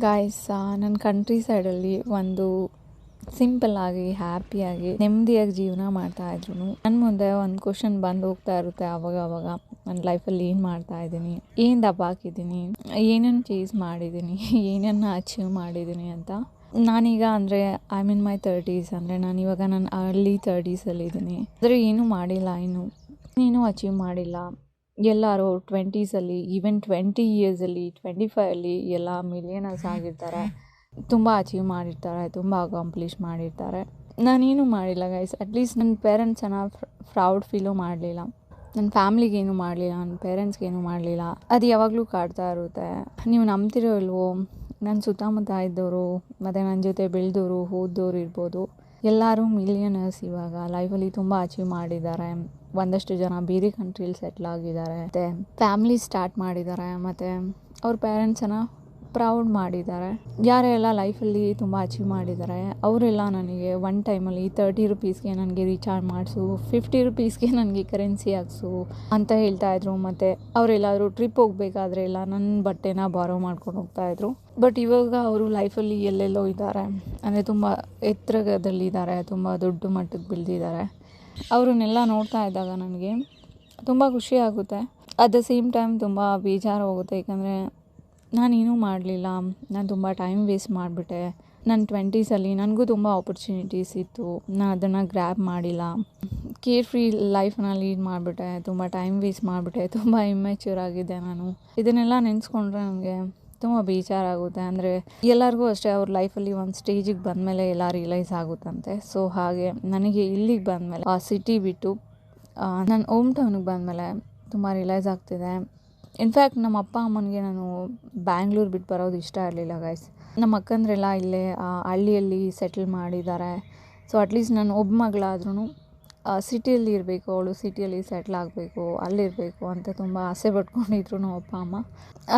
Guys, ನನ್ನ country ಸೈಡಲ್ಲಿ ಒಂದು ಸಿಂಪಲ್ಲಾಗಿ ಹ್ಯಾಪಿಯಾಗಿ ನೆಮ್ಮದಿಯಾಗಿ ಜೀವನ ಮಾಡ್ತಾಯಿದ್ರು. ನನ್ನ ಮುಂದೆ ಒಂದು ಕ್ವಶನ್ ಬಂದು ಹೋಗ್ತಾ ಇರುತ್ತೆ ಆವಾಗ ನನ್ನ ಲೈಫಲ್ಲಿ ಏನು ಮಾಡ್ತಾಯಿದ್ದೀನಿ, ಏನು ದಬ್ಬ ಹಾಕಿದ್ದೀನಿ, ಏನೇನು ಚೇಸ್ ಮಾಡಿದ್ದೀನಿ, ಏನನ್ನು ಅಚೀವ್ ಮಾಡಿದ್ದೀನಿ ಅಂತ. ನಾನೀಗ ಅಂದರೆ ಐ ಮೀನ್ ಮೈ 30s, ಅಂದರೆ ನಾನಿವಾಗ ನನ್ನ ಅರ್ಲಿ 30ಸಲ್ಲಿದ್ದೀನಿ. ಅಂದರೆ ಏನೂ ಮಾಡಿಲ್ಲ, ಇನ್ನೂ ಅಚೀವ್ ಮಾಡಿಲ್ಲ. ಎಲ್ಲರೂ 20ಸಲ್ಲಿ, ಈವನ್ 20 ಇಯರ್ಸಲ್ಲಿ, 25ಅಲ್ಲಿ ಎಲ್ಲ ಮಿಲಿಯನರ್ಸ್ ಆಗಿರ್ತಾರೆ, ತುಂಬ ಅಚೀವ್ ಮಾಡಿರ್ತಾರೆ, ತುಂಬ ಅಕಾಂಪ್ಲಿಷ್ ಮಾಡಿರ್ತಾರೆ. ನಾನೇನು ಮಾಡಿಲ್ಲ ಗೈಸ್. ಅಟ್ಲೀಸ್ಟ್ ನನ್ನ ಪೇರೆಂಟ್ಸನ್ನು ಪ್ರೌಡ್ ಫೀಲು ಮಾಡಲಿಲ್ಲ, ನನ್ನ ಫ್ಯಾಮ್ಲಿಗೇನು ಮಾಡಲಿಲ್ಲ, ನನ್ನ ಪೇರೆಂಟ್ಸ್ಗೇನು ಮಾಡಲಿಲ್ಲ. ಅದು ಯಾವಾಗಲೂ ಕಾಡ್ತಾ ಇರುತ್ತೆ. ನೀವು ನಂಬ್ತಿರೋ ಇಲ್ವೋ, ನನ್ನ ಸುತ್ತಮುತ್ತ ಇದ್ದವರು ಮತ್ತು ನನ್ನ ಜೊತೆ ಬೆಳೆದವರು, ಓದೋರು ಇರ್ಬೋದು, ಎಲ್ಲರೂ ಮಿಲಿಯನರ್ಸ್ ಇವಾಗ ಲೈಫಲ್ಲಿ ತುಂಬ ಅಚೀವ್ ಮಾಡಿದ್ದಾರೆ. ಒಂದಷ್ಟು ಜನ ಬೇರೆ ಕಂಟ್ರಿಲಿ ಸೆಟ್ಲ್ ಆಗಿದ್ದಾರೆ, ಮತ್ತು ಫ್ಯಾಮ್ಲಿ ಸ್ಟಾರ್ಟ್ ಮಾಡಿದ್ದಾರೆ, ಮತ್ತು ಅವ್ರ ಪೇರೆಂಟ್ಸನ್ನು ಪ್ರೌಡ್ ಮಾಡಿದ್ದಾರೆ. ಯಾರೆಲ್ಲ ಲೈಫಲ್ಲಿ ತುಂಬ ಅಚೀವ್ ಮಾಡಿದ್ದಾರೆ ಅವರೆಲ್ಲ ನನಗೆ ಒನ್ ಟೈಮಲ್ಲಿ 30 ರುಪೀಸ್ಗೆ ನನಗೆ ರೀಚಾರ್ಜ್ ಮಾಡಿಸು, 50 ರುಪೀಸ್ಗೆ ನನಗೆ ಕರೆನ್ಸಿ ಹಾಕ್ಸು ಅಂತ ಹೇಳ್ತಾಯಿದ್ರು. ಮತ್ತು ಅವರೆಲ್ಲಾದರೂ ಟ್ರಿಪ್ ಹೋಗಬೇಕಾದ್ರೆ ಎಲ್ಲ ನನ್ನ ಬಟ್ಟೆನ ಬಾರೋ ಮಾಡ್ಕೊಂಡು ಹೋಗ್ತಾಯಿದ್ರು. ಬಟ್ ಇವಾಗ ಅವರು ಲೈಫಲ್ಲಿ ಎಲ್ಲೆಲ್ಲೋ ಇದ್ದಾರೆ, ಅಂದರೆ ತುಂಬ ಎತ್ತರದಲ್ಲಿದ್ದಾರೆ, ತುಂಬ ದೊಡ್ಡ ಮಟ್ಟಕ್ಕೆ ಬೆಳೆದಿದ್ದಾರೆ. ಅವ್ರನ್ನೆಲ್ಲ ನೋಡ್ತಾ ಇದ್ದಾಗ ನನಗೆ ತುಂಬ ಖುಷಿ ಆಗುತ್ತೆ. ಅಟ್ ದ ಸೇಮ್ ಟೈಮ್ ತುಂಬ ಬೇಜಾರು ಹೋಗುತ್ತೆ, ಏಕೆಂದರೆ ನಾನೇನೂ ಮಾಡಲಿಲ್ಲ, ನಾನು ತುಂಬ ಟೈಮ್ ವೇಸ್ಟ್ ಮಾಡಿಬಿಟ್ಟೆ. ನನ್ನ 20ಸಲ್ಲಿ ನನಗೂ ತುಂಬ ಆಪರ್ಚುನಿಟೀಸ್ ಇತ್ತು, ನಾನು ಅದನ್ನು ಗ್ರ್ಯಾಬ್ ಮಾಡಿಲ್ಲ. ಕೇರ್ ಫ್ರೀ ಲೈಫ್ನ ಲೀಡ್ ಮಾಡಿಬಿಟ್ಟೆ, ತುಂಬ ಟೈಮ್ ವೇಸ್ಟ್ ಮಾಡಿಬಿಟ್ಟೆ, ತುಂಬ ಇಮ್ಮೆಚ್ಯೂರ್ ಆಗಿದ್ದೆ ನಾನು. ಇದನ್ನೆಲ್ಲ ನೆನೆಸ್ಕೊಂಡ್ರೆ ನನಗೆ ತುಂಬ ಬೇಜಾರಾಗುತ್ತೆ. ಅಂದರೆ ಎಲ್ಲರಿಗೂ ಅಷ್ಟೇ ಅವ್ರ ಲೈಫಲ್ಲಿ ಒಂದು ಸ್ಟೇಜಿಗೆ ಬಂದಮೇಲೆ ಎಲ್ಲ ರಿಯಲೈಸ್ ಆಗುತ್ತಂತೆ. ಸೊ ಹಾಗೆ ನನಗೆ ಇಲ್ಲಿಗೆ ಬಂದಮೇಲೆ, ಆ ಸಿಟಿ ಬಿಟ್ಟು ನನ್ನ ಹೋಮ್ ಟೌನಿಗೆ ಬಂದಮೇಲೆ ತುಂಬ ರಿಯಲೈಸ್ ಆಗ್ತಿದೆ. ಇನ್ಫ್ಯಾಕ್ಟ್ ನಮ್ಮ ಅಪ್ಪ ಅಮ್ಮನಿಗೆ ನಾನು ಬ್ಯಾಂಗ್ಳೂರು ಬಿಟ್ಟು ಬರೋದು ಇಷ್ಟ ಇರಲಿಲ್ಲ ಗೈಸ್. ನಮ್ಮ ಅಕ್ಕಂದ್ರೆಲ್ಲ ಇಲ್ಲೇ ಹಳ್ಳಿಯಲ್ಲಿ ಸೆಟ್ಲ್ ಮಾಡಿದ್ದಾರೆ. ಸೊ ಅಟ್ಲೀಸ್ಟ್ ನಾನು ಒಬ್ಬ ಮಗಳಾದ್ರೂ ಸಿಟಿಯಲ್ಲಿ ಇರಬೇಕು, ಅವಳು ಸಿಟಿಯಲ್ಲಿ ಸೆಟ್ಲ್ ಆಗಬೇಕು, ಅಲ್ಲಿರಬೇಕು ಅಂತ ತುಂಬ ಆಸೆ ಪಟ್ಕೊಂಡಿದ್ರು ನಮ್ಮ ಅಪ್ಪ ಅಮ್ಮ.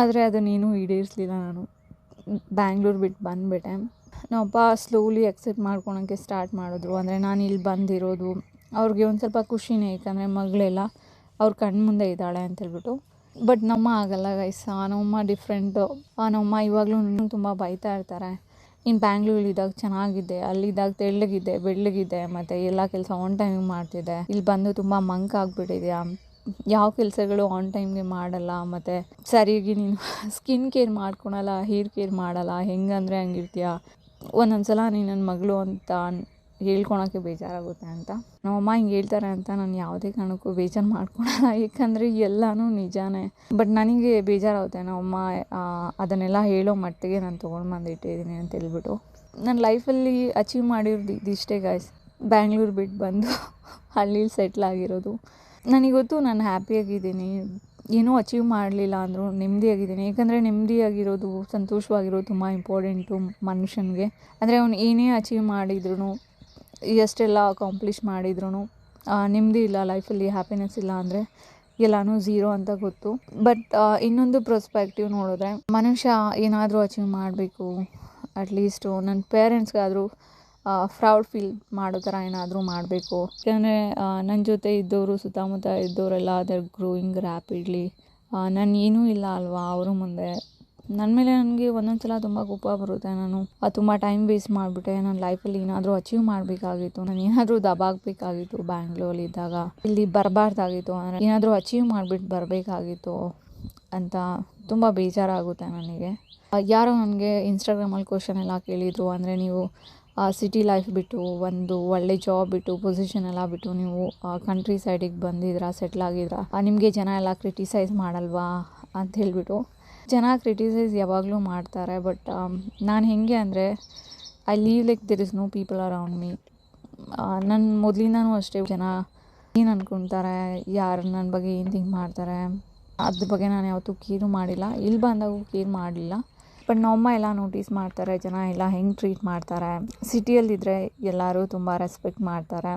ಆದರೆ ಅದನ್ನೇನೂ ಈಡೇರಿಸಲಿಲ್ಲ. ನಾನು ಬ್ಯಾಂಗ್ಳೂರು ಬಿಟ್ಟು ಬಂದುಬಿಟ್ಟೆ. ನಮ್ಮಪ್ಪ ಸ್ಲೋಲಿ ಅಕ್ಸೆಪ್ಟ್ ಮಾಡ್ಕೊಳೋಕ್ಕೆ ಸ್ಟಾರ್ಟ್ ಮಾಡಿದ್ರು. ಅಂದರೆ ನಾನು ಇಲ್ಲಿ ಬಂದಿರೋದು ಅವ್ರಿಗೆ ಒಂದು ಸ್ವಲ್ಪ ಖುಷಿನೇ, ಏಕೆಂದರೆ ಮಗಳೆಲ್ಲ ಅವ್ರ ಕಣ್ಣು ಮುಂದೆ ಇದ್ದಾಳೆ ಅಂತೇಳ್ಬಿಟ್ಟು. ಬಟ್ ನಮ್ಮ ಆಗಲ್ಲ ಗೈಸ್, ನಮ್ಮಮ್ಮ ಡಿಫ್ರೆಂಟು. ನಮ್ಮಮ್ಮ ಇವಾಗಲೂ ತುಂಬ ಬೈತಾ ಇರ್ತಾರೆ, ನೀನು ಬ್ಯಾಂಗ್ಳೂರಲ್ಲಿದ್ದಾಗ ಚೆನ್ನಾಗಿದ್ದೆ, ಅಲ್ಲಿದ್ದಾಗ ತೆಳ್ಳಗಿದ್ದೆ, ಬೆಳ್ಳಗಿದ್ದೆ, ಮತ್ತು ಎಲ್ಲ ಕೆಲಸ ಆನ್ ಟೈಮಿಗೆ ಮಾಡ್ತಿದ್ದೆ, ಇಲ್ಲಿ ಬಂದು ತುಂಬ ಮಂಕ್ ಆಗಿಬಿಟ್ಟಿದ್ಯಾ, ಯಾವ ಕೆಲಸಗಳು ಆನ್ ಟೈಮ್ಗೆ ಮಾಡಲ್ಲ, ಮತ್ತು ಸರಿಯಾಗಿ ನೀನು ಸ್ಕಿನ್ ಕೇರ್ ಮಾಡ್ಕೊಳಲ್ಲ, ಹೇರ್ ಕೇರ್ ಮಾಡಲ್ಲ, ಹೆಂಗಂದರೆ ಹಂಗಿರ್ತೀಯ, ಒಂದೊಂದು ಸಲ ನೀನು ನನ್ನ ಮಗಳು ಅಂತ ಹೇಳ್ಕೊಳಕ್ಕೆ ಬೇಜಾರಾಗುತ್ತೆ ಅಂತ. ನಮ್ಮಮ್ಮ ಹಿಂಗೆ ಹೇಳ್ತಾರೆ ಅಂತ ನಾನು ಯಾವುದೇ ಕಾರಣಕ್ಕೂ ಬೇಜಾರು ಮಾಡ್ಕೊಳಲ್ಲ, ಏಕೆಂದರೆ ಎಲ್ಲನೂ ನಿಜಾನೇ. ಬಟ್ ನನಗೆ ಬೇಜಾರಾಗುತ್ತೆ, ನಮ್ಮಮ್ಮ ಅದನ್ನೆಲ್ಲ ಹೇಳೋ ಮಟ್ಟಿಗೆ ನಾನು ತೊಗೊಂಡು ಬಂದಿಟ್ಟಿದ್ದೀನಿ ಅಂತ ಹೇಳ್ಬಿಟ್ಟು. ನನ್ನ ಲೈಫಲ್ಲಿ ಅಚೀವ್ ಮಾಡಿರೋದು ಇದಿಷ್ಟೇ ಗಾಯ್ಸ್. ಬ್ಯಾಂಗ್ಳೂರು ಬಿಟ್ಟು ಬಂದು ಹಳ್ಳೀಲಿ ಸೆಟ್ಲ್ ಆಗಿರೋದು. ನನಗೆ ಗೊತ್ತು ನಾನು ಹ್ಯಾಪಿಯಾಗಿದ್ದೀನಿ, ಏನೂ ಅಚೀವ್ ಮಾಡಲಿಲ್ಲ ಅಂದರೂ ನೆಮ್ಮದಿಯಾಗಿದ್ದೀನಿ. ಏಕೆಂದರೆ ನೆಮ್ಮದಿಯಾಗಿರೋದು, ಸಂತೋಷವಾಗಿರೋದು ತುಂಬ ಇಂಪಾರ್ಟೆಂಟು ಮನುಷ್ಯನಿಗೆ. ಅಂದರೆ ಅವ್ನು ಏನೇ ಅಚೀವ್ ಮಾಡಿದ್ರು, ಎಷ್ಟೆಲ್ಲ ಅಕಾಂಪ್ಲಿಷ್ ಮಾಡಿದ್ರು ನೆಮ್ಮದಿ ಇಲ್ಲ ಲೈಫಲ್ಲಿ, ಹ್ಯಾಪಿನೆಸ್ ಇಲ್ಲ ಅಂದರೆ ಎಲ್ಲನೂ ಝೀರೋ ಅಂತ ಗೊತ್ತು. ಬಟ್ ಇನ್ನೊಂದು ಪ್ರೊಸ್ಪೆಕ್ಟಿವ್ ನೋಡಿದ್ರೆ, ಮನುಷ್ಯ ಏನಾದರೂ ಅಚೀವ್ ಮಾಡಬೇಕು, ಅಟ್ಲೀಸ್ಟು ನನ್ನ ಪೇರೆಂಟ್ಸ್ಗಾದರೂ ಪ್ರೌಡ್ ಫೀಲ್ ಮಾಡೋ ಥರ ಏನಾದರೂ ಮಾಡಬೇಕು. ಯಾಕಂದರೆ ನನ್ನ ಜೊತೆ ಇದ್ದವರು, ಸುತ್ತಮುತ್ತ ಇದ್ದವರೆಲ್ಲ ದರ್ ಗ್ರೋಯಿಂಗ್ ರ್ಯಾಪಿಡ್ಲಿ. ನಾನು ಏನೂ ಇಲ್ಲ ಅಲ್ವಾ ಅವ್ರ ಮುಂದೆ. ನನ್ನ ಮೇಲೆ ನನಗೆ ಒಂದೊಂದು ಸಲ ತುಂಬ ಕೋಪ ಬರುತ್ತೆ. ನಾನು ತುಂಬ ಟೈಮ್ ವೇಸ್ಟ್ ಮಾಡಿಬಿಟ್ಟೆ. ನನ್ನ ಲೈಫಲ್ಲಿ ಏನಾದರೂ ಅಚೀವ್ ಮಾಡಬೇಕಾಗಿತ್ತು, ನಾನು ಏನಾದರೂ ದಬಾಗಬೇಕಾಗಿತ್ತು, ಬ್ಯಾಂಗ್ಳೂರಲ್ಲಿದ್ದಾಗ ಇಲ್ಲಿ ಬರಬಾರ್ದಾಗಿತ್ತು, ಅಂದರೆ ಏನಾದರೂ ಅಚೀವ್ ಮಾಡಿಬಿಟ್ಟು ಬರಬೇಕಾಗಿತ್ತು ಅಂತ ತುಂಬ ಬೇಜಾರಾಗುತ್ತೆ ನನಗೆ. ಯಾರೋ ನನಗೆ ಇನ್ಸ್ಟಾಗ್ರಾಮಲ್ಲಿ ಕ್ವಶನ್ ಎಲ್ಲ ಕೇಳಿದರು, ಅಂದರೆ ನೀವು ಸಿಟಿ ಲೈಫ್ ಬಿಟ್ಟು, ಒಂದು ಒಳ್ಳೆ ಜಾಬ್ ಬಿಟ್ಟು, ಪೊಸಿಷನ್ ಎಲ್ಲ ಬಿಟ್ಟು ನೀವು ಕಂಟ್ರಿ ಸೈಡಿಗೆ ಬಂದಿದ್ರಾ, ಸೆಟ್ಲ್ ಆಗಿದ್ರಾ, ನಿಮಗೆ ಜನ ಎಲ್ಲ ಕ್ರಿಟಿಸೈಸ್ ಮಾಡಲ್ವಾ ಅಂತ ಹೇಳ್ಬಿಟ್ಟು. ಜನ ಕ್ರಿಟಿಸೈಸ್ ಯಾವಾಗಲೂ ಮಾಡ್ತಾರೆ, ಬಟ್ ನಾನು ಹೇಗೆ ಅಂದರೆ I live like there is no people around me. ನನ್ನ ಮೊದಲಿಂದನೂ ಅಷ್ಟೇ, ಜನ ಏನು ಅಂದ್ಕೊತಾರೆ, ಯಾರು ನನ್ನ ಬಗ್ಗೆ ಏನು ಥಿಂಕ್ ಮಾಡ್ತಾರೆ, ಅದ್ರ ಬಗ್ಗೆ ನಾನು ಯಾವತ್ತೂ ಕೇರು ಮಾಡಿಲ್ಲ, ಇಲ್ಲಿ ಬಂದಾಗೂ ಕೇರ್ ಮಾಡಲಿಲ್ಲ. ಬಟ್ ನಮ್ಮಮ್ಮ ಎಲ್ಲ ನೋಟಿಸ್ ಮಾಡ್ತಾರೆ, ಜನ ಎಲ್ಲ ಹೆಂಗೆ ಟ್ರೀಟ್ ಮಾಡ್ತಾರೆ. ಸಿಟಿಯಲ್ಲಿದ್ದರೆ ಎಲ್ಲರೂ ತುಂಬ ರೆಸ್ಪೆಕ್ಟ್ ಮಾಡ್ತಾರೆ.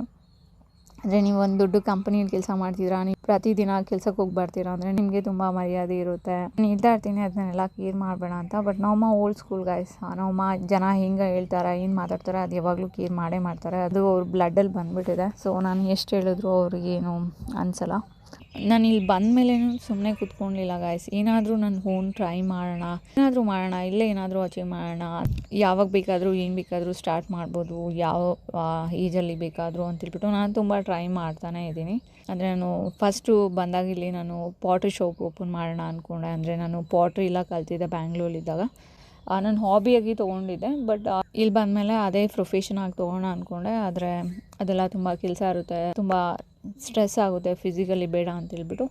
ಅಂದರೆ ನೀವು ಒಂದು ದೊಡ್ಡ ಕಂಪನಿಯಲ್ಲಿ ಕೆಲಸ ಮಾಡ್ತಿದ್ದೀರಾ, ನೀವು ಪ್ರತಿದಿನ ಕೆಲ್ಸಕ್ಕೆ ಹೋಗಿ ಬರ್ತೀರಾ ಅಂದರೆ ನಿಮಗೆ ತುಂಬ ಮರ್ಯಾದೆ ಇರುತ್ತೆ. ನಾನು ಹೇಳ್ತಾ ಇರ್ತೀನಿ ಅದನ್ನೆಲ್ಲ ಕೇರ್ ಮಾಡಬೇಡ ಅಂತ. ಬಟ್ ನಮ್ಮಮ್ಮ ಓಲ್ಡ್ ಸ್ಕೂಲ್ ಗೈಸ್. ನಮ್ಮಮ್ಮ ಜನ ಹೆಂಗೆ ಹೇಳ್ತಾರೆ, ಏನು ಮಾತಾಡ್ತಾರೆ, ಅದು ಯಾವಾಗಲೂ ಕೇರ್ ಮಾಡೇ ಮಾಡ್ತಾರೆ. ಅದು ಅವ್ರ ಬ್ಲಡ್ಡಲ್ಲಿ ಬಂದುಬಿಟ್ಟಿದೆ. ಸೊ ನಾನು ಎಷ್ಟು ಹೇಳಿದ್ರು ಅವ್ರಿಗೇನು ಅನಿಸಲ್ಲ. ನಾನು ಇಲ್ಲಿ ಬಂದಮೇಲೇನು ಸುಮ್ಮನೆ ಕೂತ್ಕೊಂಡಿಲ್ಲ ಗಾಯ್ಸ್. ಏನಾದರೂ ನನ್ನ ಓನ್ ಟ್ರೈ ಮಾಡೋಣ, ಇಲ್ಲೇ ಏನಾದರೂ ಅಚೀವ್ ಮಾಡೋಣ, ಯಾವಾಗ ಬೇಕಾದರೂ ಏನು ಬೇಕಾದರೂ ಸ್ಟಾರ್ಟ್ ಮಾಡ್ಬೋದು, ಯಾವ ಏಜಲ್ಲಿ ಬೇಕಾದರೂ ಅಂತೇಳ್ಬಿಟ್ಟು ನಾನು ತುಂಬ ಟ್ರೈ ಮಾಡ್ತಾನೇ ಇದ್ದೀನಿ. ಅಂದರೆ ನಾನು ಫಸ್ಟು ಬಂದಾಗ ಇಲ್ಲಿ ನಾನು ಪಾಟ್ರಿ ಶಾಪ್ ಓಪನ್ ಮಾಡೋಣ ಅಂದ್ಕೊಂಡೆ. ಅಂದರೆ ನಾನು ಪಾಟ್ರಿ ಎಲ್ಲ ಕಲ್ತಿದ್ದೆ ಬ್ಯಾಂಗ್ಳೂರಲ್ಲಿದ್ದಾಗ. ನಾನು ಹಾಬಿಯಾಗಿ ತೊಗೊಂಡಿದ್ದೆ, ಬಟ್ ಇಲ್ಲಿ ಬಂದಮೇಲೆ ಅದೇ ಪ್ರೊಫೆಷನ್ ಆಗಿ ತೊಗೋಣ ಅಂದ್ಕೊಂಡೆ. ಆದರೆ ಅದೆಲ್ಲ ತುಂಬ ಕೆಲಸ ಇರುತ್ತೆ, ತುಂಬ ಸ್ಟ್ರೆಸ್ ಆಗುತ್ತೆ, ಫಿಸಿಕಲಿ ಬೇಡ ಅಂತೇಳ್ಬಿಟ್ಟು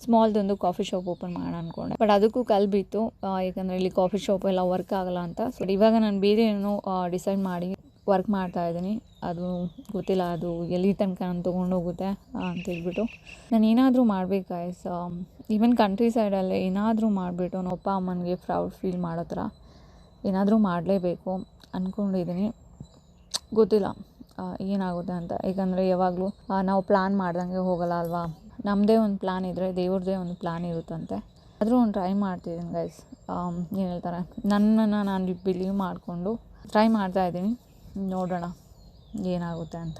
ಸ್ಮಾಲ್ದೊಂದು ಕಾಫಿ ಶಾಪ್ ಓಪನ್ ಮಾಡೋಣ ಅಂದ್ಕೊಂಡೆ. ಬಟ್ ಅದಕ್ಕೂ ಬಿತ್ತು, ಯಾಕಂದರೆ ಇಲ್ಲಿ ಕಾಫಿ ಶಾಪ್ ಎಲ್ಲ ವರ್ಕ್ ಆಗೋಲ್ಲ ಅಂತ. ಸೊ ಇವಾಗ ನಾನು ಬೇರೆ ಏನೋ ಡಿಸೈಡ್ ಮಾಡಿ ವರ್ಕ್ ಮಾಡ್ತಾಯಿದ್ದೀನಿ. ಅದು ಗೊತ್ತಿಲ್ಲ ಅದು ಎಲ್ಲಿ ತನಕ ನಾನು ತೊಗೊಂಡೋಗುತ್ತೆ ಅಂತೇಳ್ಬಿಟ್ಟು. ನಾನು ಏನಾದರೂ ಮಾಡಬೇಕು ಗಾಯ್ಸ್. ಈವನ್ ಕಂಟ್ರಿ ಸೈಡಲ್ಲೇ ಏನಾದರೂ ಮಾಡಿಬಿಟ್ಟು ನಮ್ಮ ಅಪ್ಪ ಅಮ್ಮನಿಗೆ ಪ್ರೌಡ್ ಫೀಲ್ ಮಾಡೋ ಥರ ಏನಾದರೂ ಮಾಡಲೇಬೇಕು ಅಂದ್ಕೊಂಡಿದ್ದೀನಿ. ಗೊತ್ತಿಲ್ಲ ಏನಾಗುತ್ತೆ ಅಂತ. ಯಾಕಂದರೆ ಯಾವಾಗಲೂ ನಾವು ಪ್ಲ್ಯಾನ್ ಮಾಡ್ದಂಗೆ ಹೋಗಲ್ಲ ಅಲ್ವಾ. ನಮ್ಮದೇ ಒಂದು ಪ್ಲ್ಯಾನ್ ಇದ್ದರೆ ದೇವ್ರದ್ದೇ ಒಂದು ಪ್ಲ್ಯಾನ್ ಇರುತ್ತಂತೆ. ಆದರೂ ಒಂದು ಟ್ರೈ ಮಾಡ್ತಿದ್ದೀನಿ ಗೈಸ್. ಏನು ಹೇಳ್ತಾರೆ, ನನ್ನನ್ನು ನಾನು ಬಿಲೀವ್ ಮಾಡಿಕೊಂಡು ಟ್ರೈ ಮಾಡ್ತಾಯಿದ್ದೀನಿ. ನೋಡೋಣ ಏನಾಗುತ್ತೆ ಅಂತ.